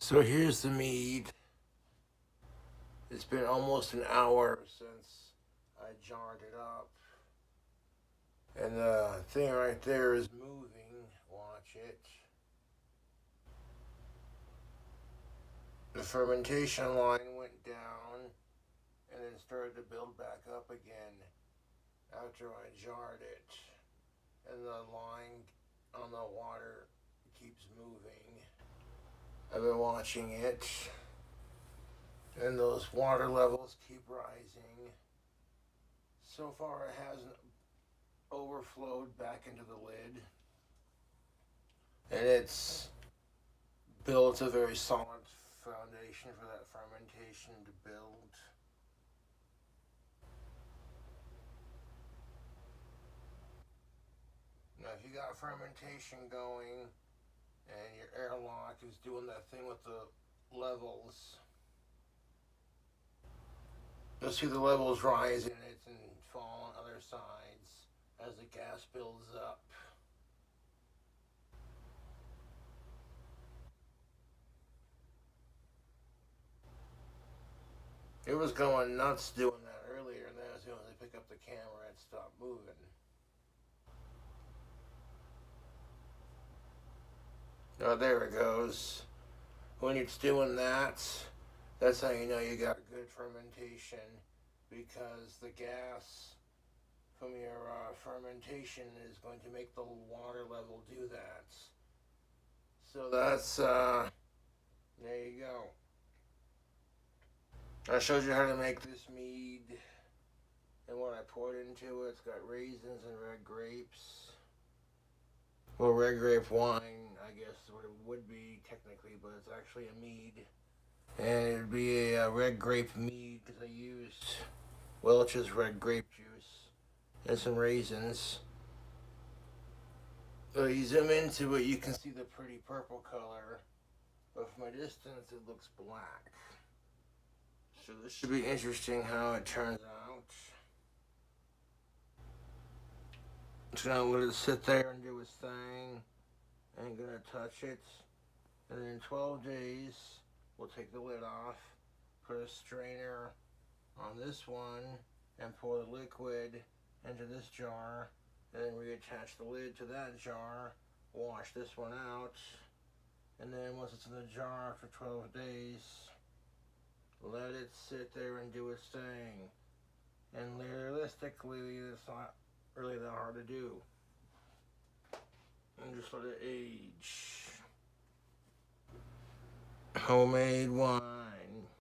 So here's the mead. It's been almost an hour since I jarred it up. And the thing right there is moving. Watch it. The fermentation line went down and then started to build back up again after I jarred it. And the line on the water keeps moving. I've been watching it. And those water levels keep rising. So far it hasn't overflowed back into the lid. And it's built a very solid foundation for that fermentation to build. Now if you got fermentation going and your airlock is doing that thing with the levels, you'll see the levels rise in it and fall on other sides as the gas builds up. It was going nuts doing that earlier, and then as soon as I pick up the camera, it stopped moving. Oh, there it goes. When it's doing that, that's how you know you got good fermentation, because the gas from your fermentation is going to make the water level do that. So that's, there you go. I showed you how to make this mead and what I poured into it. It's got raisins and red grapes. Well, red grape wine, I guess is what it would be technically, but it's actually a mead. And it would be a red grape mead because I used Welch's red grape juice and some raisins. So you zoom into it, you can see the pretty purple color, but from a distance it looks black. So this should be interesting how it turns out. Just gonna let it sit there and do its thing. Ain't gonna touch it. And then in 12 days, we'll take the lid off, put a strainer on this one, and pour the liquid into this jar, and then reattach the lid to that jar, wash this one out, and then once it's in the jar for 12 days, let it sit there and do its thing. And realistically, it's not really that hard to do. And just let it age. Homemade wine.